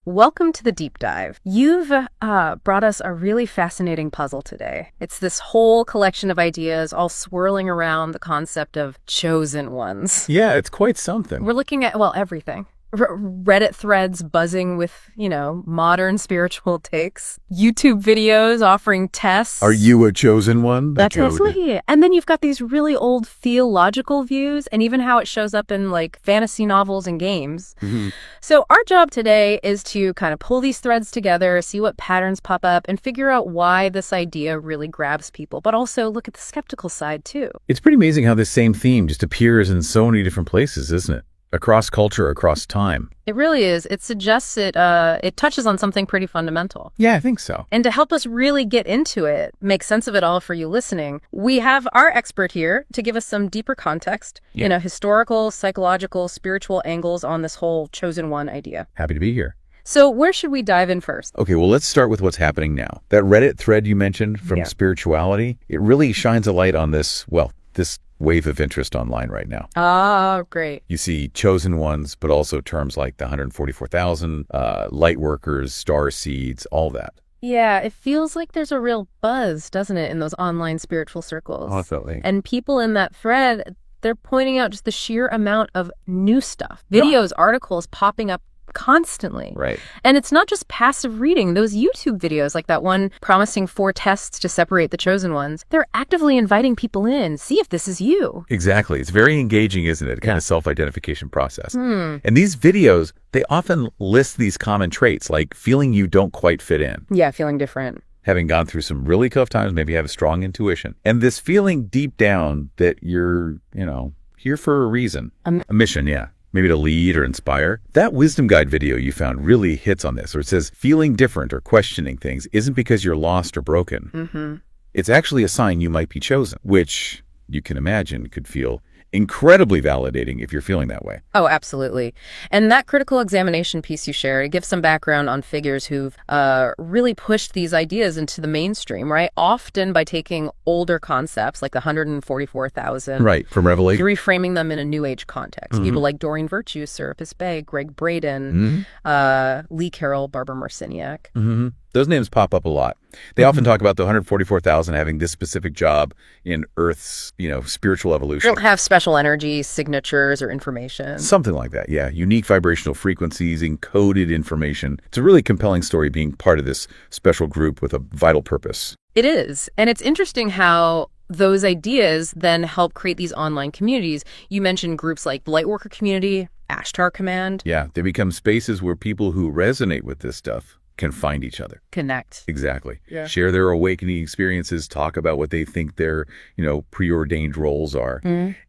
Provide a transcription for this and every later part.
Welcome to the deep dive. You've brought us a really fascinating puzzle today. It's this whole collection of ideas all swirling around the concept of chosen ones. Yeah, it's quite something. We're looking at, well, everything. Reddit threads buzzing with, modern spiritual takes. YouTube videos offering tests. Are you a chosen one? That's it. And then you've got these really old theological views and even how it shows up in like fantasy novels and games. Mm-hmm. So our job today is to kind of pull these threads together, see what patterns pop up, and figure out why this idea really grabs people, but also look at the skeptical side too. It's pretty amazing how this same theme just appears in so many different places, isn't it? Across culture, across time. It really is. It suggests it touches on something pretty fundamental. Yeah, I think so. And to help us really get into it, make sense of it all for you listening, we have our expert here to give us some deeper context, historical, psychological, spiritual angles on this whole chosen one idea. Happy to be here. So where should we dive in first? Okay, well, let's start with what's happening now. That Reddit thread you mentioned from spirituality, it really shines a light on this wave of interest online right now. Oh, great. You see chosen ones, but also terms like the 144,000, light workers, star seeds, all that. Yeah, it feels like there's a real buzz, doesn't it, in those online spiritual circles? Definitely. And people in that thread, they're pointing out just the sheer amount of new stuff. Videos, articles popping up constantly. Right. And it's not just passive reading. Those YouTube videos, like that one promising 4 tests to separate the chosen ones, they're actively inviting people in. See if this is you. Exactly. It's very engaging, isn't it? Kind of self-identification process. And these videos, they often list these common traits, like feeling you don't quite fit in. Yeah, feeling different. Having gone through some really tough times, maybe have a strong intuition. And this feeling deep down that you're, here for a reason. A mission, yeah. Maybe to lead or inspire. That wisdom guide video you found really hits on this, where it says feeling different or questioning things isn't because you're lost or broken. Mm-hmm. It's actually a sign you might be chosen, which you can imagine could feel incredibly validating if you're feeling that way. Oh, absolutely. And that critical examination piece you shared, it gives some background on figures who've really pushed these ideas into the mainstream, right? Often by taking older concepts like the 144,000. Right, from Revelation. Reframing them in a New Age context. People like Doreen Virtue, Serapis Bey, Greg Braden, Lee Carroll, Barbara Marciniak. Those names pop up a lot. They often talk about the 144,000 having this specific job in Earth's, spiritual evolution. They don't have special energy signatures or information. Something like that, yeah. Unique vibrational frequencies, encoded information. It's a really compelling story being part of this special group with a vital purpose. It is. And it's interesting how those ideas then help create these online communities. You mentioned groups like the Lightworker community, Ashtar Command. Yeah, they become spaces where people who resonate with this stuff can find each other. Connect. Exactly. Yeah. Share their awakening experiences, talk about what they think their, preordained roles are.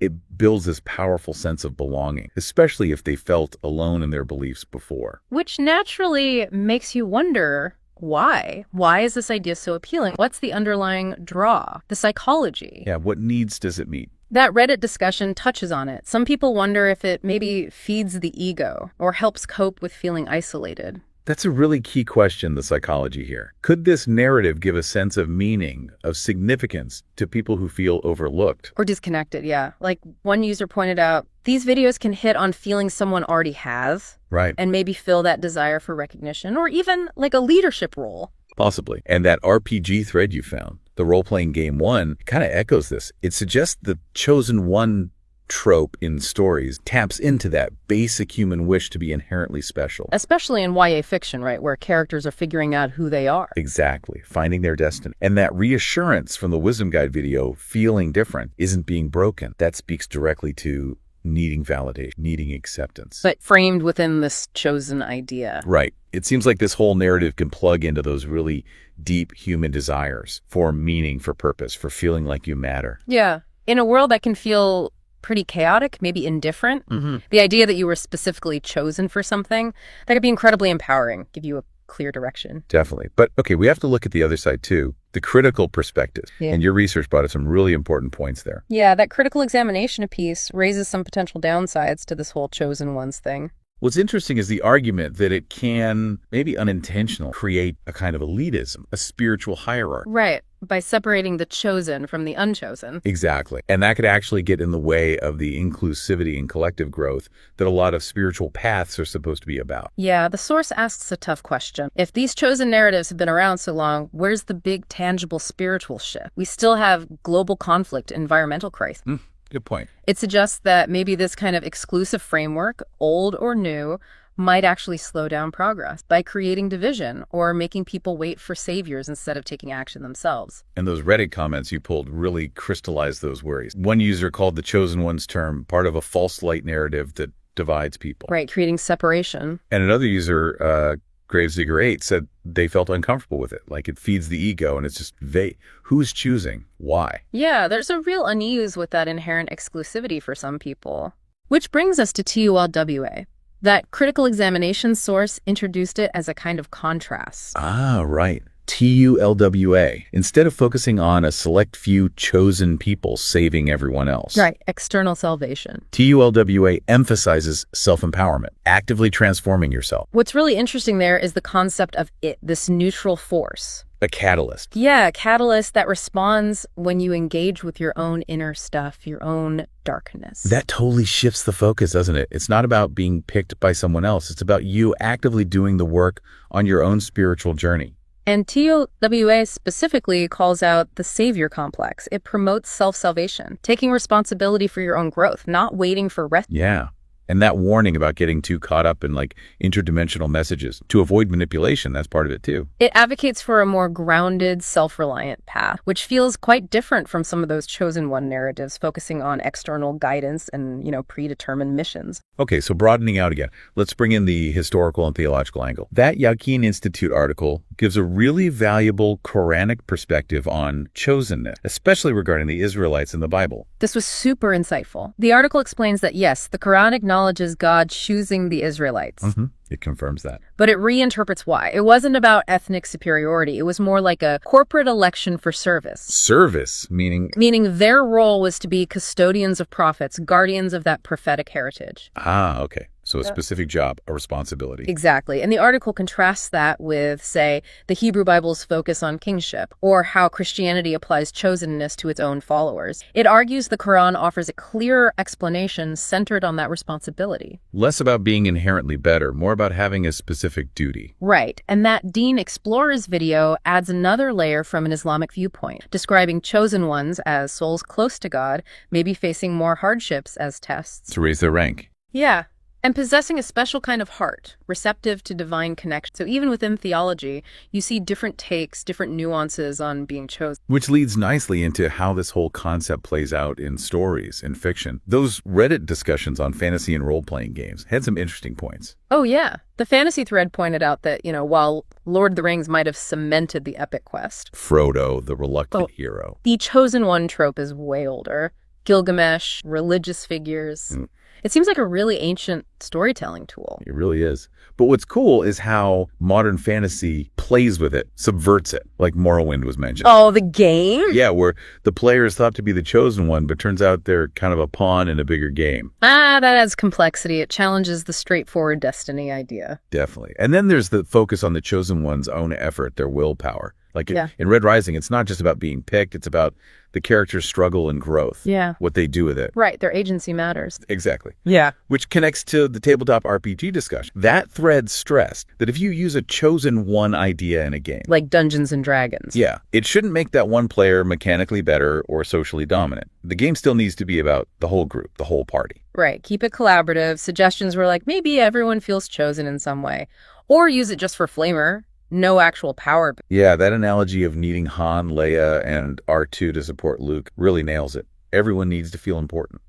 It builds this powerful sense of belonging, especially if they felt alone in their beliefs before. Which naturally makes you wonder, why? Why is this idea so appealing? What's the underlying draw? The psychology? Yeah, what needs does it meet? That Reddit discussion touches on it. Some people wonder if it maybe feeds the ego or helps cope with feeling isolated. That's a really key question, the psychology here. Could this narrative give a sense of meaning, of significance to people who feel overlooked? Or disconnected, yeah. Like one user pointed out, these videos can hit on feelings someone already has. Right. And maybe fill that desire for recognition or even like a leadership role. Possibly. And that RPG thread you found, the role-playing game one, kind of echoes this. It suggests the chosen one trope in stories taps into that basic human wish to be inherently special. Especially in YA fiction, right, where characters are figuring out who they are. Exactly, finding their destiny. And that reassurance from the Wisdom Guide video, feeling different, isn't being broken. That speaks directly to needing validation, needing acceptance. But framed within this chosen idea. Right. It seems like this whole narrative can plug into those really deep human desires for meaning, for purpose, for feeling like you matter. Yeah. In a world that can feel pretty chaotic, maybe indifferent. The idea that you were specifically chosen for something, that could be incredibly empowering, give you a clear direction. Definitely. But okay, we have to look at the other side too, the critical perspective. Yeah. And your research brought up some really important points there. Yeah, that critical examination piece raises some potential downsides to this whole chosen ones thing. What's interesting is the argument that it can, maybe unintentional, create a kind of elitism, a spiritual hierarchy. Right. by separating the chosen from the unchosen. Exactly. And that could actually get in the way of the inclusivity and collective growth that a lot of spiritual paths are supposed to be about. Yeah, the source asks a tough question. If these chosen narratives have been around so long, where's the big, tangible spiritual shift? We still have global conflict, environmental crisis. Good point. It suggests that maybe this kind of exclusive framework, old or new, might actually slow down progress by creating division or making people wait for saviors instead of taking action themselves. And those Reddit comments you pulled really crystallized those worries. One user called the chosen ones term part of a false light narrative that divides people. Right, creating separation. And another user, Gravedigger8, said they felt uncomfortable with it, like it feeds the ego and it's just vague. Who's choosing? Why? Yeah, there's a real unease with that inherent exclusivity for some people. Which brings us to TULWA. That critical examination source introduced it as a kind of contrast. Ah, right. TULWA. Instead of focusing on a select few chosen people saving everyone else. Right, external salvation. TULWA emphasizes self-empowerment, actively transforming yourself. What's really interesting there is the concept of it, this neutral force. A catalyst. Yeah, a catalyst that responds when you engage with your own inner stuff, your own darkness. That totally shifts the focus, doesn't it? It's not about being picked by someone else. It's about you actively doing the work on your own spiritual journey. And TULWA specifically calls out the savior complex. It promotes self-salvation, taking responsibility for your own growth, not waiting for rescue. Yeah. And that warning about getting too caught up in like interdimensional messages to avoid manipulation, that's part of it too. It advocates for a more grounded, self-reliant path, which feels quite different from some of those chosen one narratives focusing on external guidance and, predetermined missions. Okay, so broadening out again, let's bring in the historical and theological angle. That Yakin Institute article gives a really valuable Quranic perspective on chosenness, especially regarding the Israelites in the Bible. This was super insightful. The article explains that, yes, the Quran acknowledges God choosing the Israelites. It confirms that. But it reinterprets why. It wasn't about ethnic superiority. It was more like a corporate election for service. Service, meaning? Meaning their role was to be custodians of prophets, guardians of that prophetic heritage. Ah, okay. So a specific job, a responsibility. Exactly. And the article contrasts that with, say, the Hebrew Bible's focus on kingship, or how Christianity applies chosenness to its own followers. It argues the Quran offers a clearer explanation centered on that responsibility. Less about being inherently better, more about having a specific duty. Right. And that Dean Explorer's video adds another layer from an Islamic viewpoint, describing chosen ones as souls close to God, maybe facing more hardships as tests. To raise their rank. Yeah. And possessing a special kind of heart, receptive to divine connection. So even within theology, you see different takes, different nuances on being chosen. Which leads nicely into how this whole concept plays out in stories, in fiction. Those Reddit discussions on fantasy and role-playing games had some interesting points. Oh, yeah. The fantasy thread pointed out that, while Lord of the Rings might have cemented the epic quest, Frodo, the reluctant hero. The chosen one trope is way older. Gilgamesh, religious figures. It seems like a really ancient storytelling tool. It really is. But what's cool is how modern fantasy plays with it, subverts it, like Morrowind was mentioned. Oh, the game? Yeah, where the player is thought to be the chosen one, but turns out they're kind of a pawn in a bigger game. That adds complexity. It challenges the straightforward destiny idea. Definitely. And then there's the focus on the chosen one's own effort, their willpower. Like in Red Rising, it's not just about being picked, it's about the character's struggle and growth. Yeah. What they do with it. Right, their agency matters. Exactly. Yeah. Which connects to the tabletop RPG discussion. That thread stressed that if you use a chosen one idea in a game, like Dungeons and Dragons. Yeah, it shouldn't make that one player mechanically better or socially dominant. The game still needs to be about the whole group, the whole party. Right, keep it collaborative. Suggestions were like, maybe everyone feels chosen in some way. Or use it just for flavor. No actual power. Yeah, that analogy of needing Han, Leia, and R2 to support Luke really nails it. Everyone needs to feel important.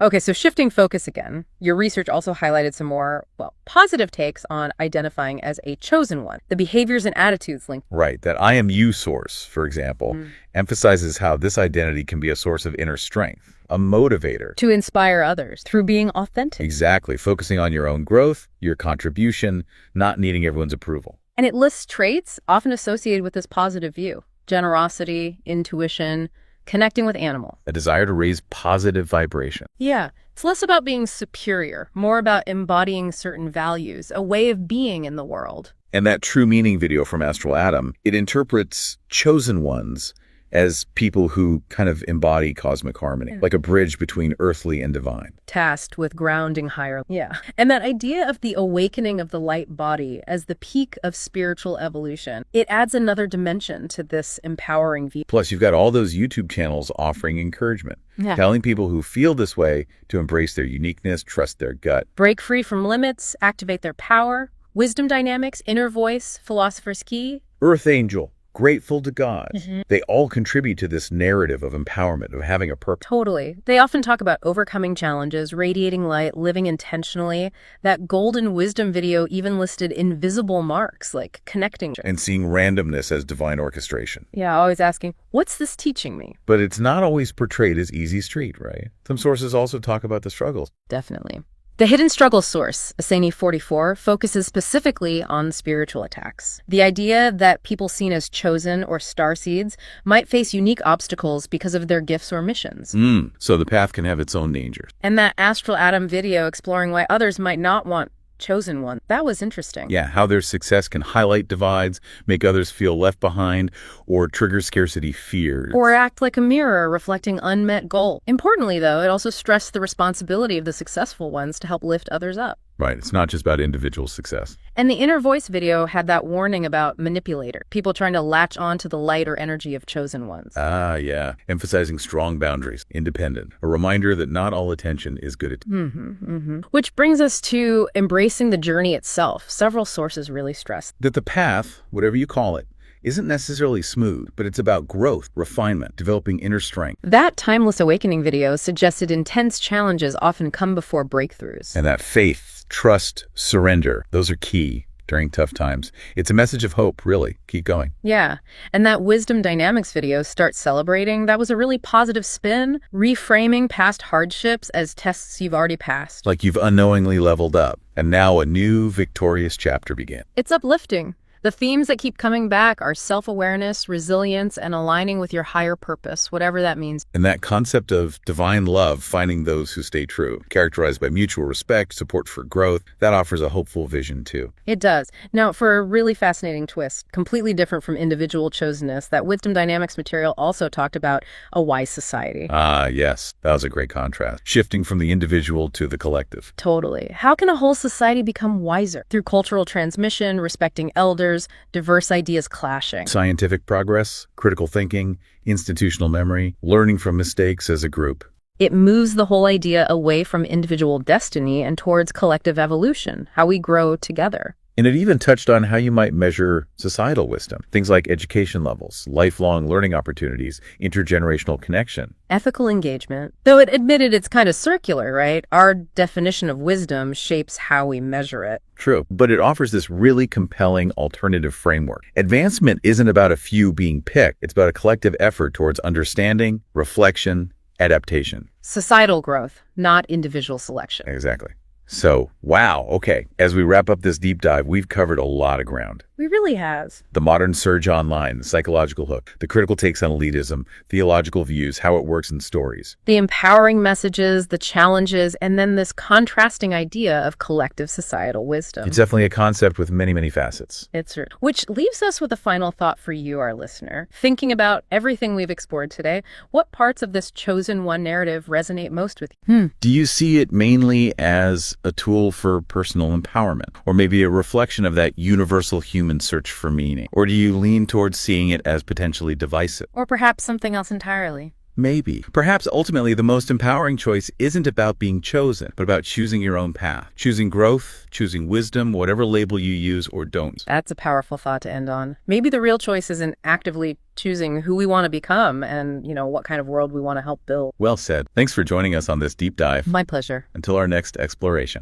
Okay, so shifting focus again, your research also highlighted some more, positive takes on identifying as a chosen one. The behaviors and attitudes linked. Right, that I am you source, for example, emphasizes how this identity can be a source of inner strength, a motivator. To inspire others through being authentic. Exactly, focusing on your own growth, your contribution, not needing everyone's approval. And it lists traits often associated with this positive view: generosity, intuition, connecting with animals. A desire to raise positive vibration. Yeah, it's less about being superior, more about embodying certain values, a way of being in the world. And that true meaning video from Astral Adam, it interprets chosen ones as people who kind of embody cosmic harmony, like a bridge between earthly and divine. Tasked with grounding higher. Yeah. And that idea of the awakening of the light body as the peak of spiritual evolution, it adds another dimension to this empowering view. Plus, you've got all those YouTube channels offering encouragement, telling people who feel this way to embrace their uniqueness, trust their gut. Break free from limits, activate their power, wisdom dynamics, inner voice, philosopher's key. Earth Angel. Grateful to God. They all contribute to this narrative of empowerment, of having a purpose. Totally. They often talk about overcoming challenges, radiating light, living intentionally. That golden wisdom video even listed invisible marks, like connecting. And seeing randomness as divine orchestration. Yeah, always asking, what's this teaching me? But it's not always portrayed as easy street, right? Some sources also talk about the struggles. Definitely. The hidden struggle source, Asani 44, focuses specifically on spiritual attacks. The idea that people seen as chosen or starseeds might face unique obstacles because of their gifts or missions. So the path can have its own dangers. And that Astral Adam video exploring why others might not want chosen one. That was interesting. Yeah, how their success can highlight divides, make others feel left behind, or trigger scarcity fears. Or act like a mirror reflecting unmet goal. Importantly, though, it also stressed the responsibility of the successful ones to help lift others up. Right, it's not just about individual success. And the inner voice video had that warning about manipulator, people trying to latch on to the light or energy of chosen ones. Ah, yeah, emphasizing strong boundaries, independent, a reminder that not all attention is good attention. Which brings us to embracing the journey itself. Several sources really stress that the path, whatever you call it, isn't necessarily smooth, but it's about growth, refinement, developing inner strength. That Timeless Awakening video suggested intense challenges often come before breakthroughs. And that faith, trust, surrender, those are key during tough times. It's a message of hope, really. Keep going. Yeah. And that Wisdom Dynamics video, Start Celebrating, that was a really positive spin, reframing past hardships as tests you've already passed. Like you've unknowingly leveled up, and now a new victorious chapter begins. It's uplifting. The themes that keep coming back are self-awareness, resilience, and aligning with your higher purpose, whatever that means. And that concept of divine love, finding those who stay true, characterized by mutual respect, support for growth, that offers a hopeful vision too. It does. Now, for a really fascinating twist, completely different from individual chosenness, that Wisdom Dynamics material also talked about a wise society. Ah, yes. That was a great contrast. Shifting from the individual to the collective. Totally. How can a whole society become wiser? Through cultural transmission, respecting elders, diverse ideas clashing. Scientific progress, critical thinking, institutional memory, learning from mistakes as a group. It moves the whole idea away from individual destiny and towards collective evolution, how we grow together. And it even touched on how you might measure societal wisdom. Things like education levels, lifelong learning opportunities, intergenerational connection. Ethical engagement. Though it admitted it's kind of circular, right? Our definition of wisdom shapes how we measure it. True, but it offers this really compelling alternative framework. Advancement isn't about a few being picked. It's about a collective effort towards understanding, reflection, adaptation. Societal growth, not individual selection. Exactly. So, wow, okay. As we wrap up this deep dive, we've covered a lot of ground. We really has. The modern surge online, the psychological hook, the critical takes on elitism, theological views, how it works in stories. The empowering messages, the challenges, and then this contrasting idea of collective societal wisdom. It's definitely a concept with many, many facets. It's true. Which leaves us with a final thought for you, our listener. Thinking about everything we've explored today, what parts of this chosen one narrative resonate most with you? Do you see it mainly as a tool for personal empowerment, or maybe a reflection of that universal human search for meaning? Or do you lean towards seeing it as potentially divisive? Or perhaps something else entirely? Maybe. Perhaps ultimately the most empowering choice isn't about being chosen, but about choosing your own path, choosing growth, choosing wisdom, whatever label you use or don't. That's a powerful thought to end on. Maybe the real choice isn't actively choosing who we want to become and, what kind of world we want to help build. Well said. Thanks for joining us on this deep dive. My pleasure. Until our next exploration.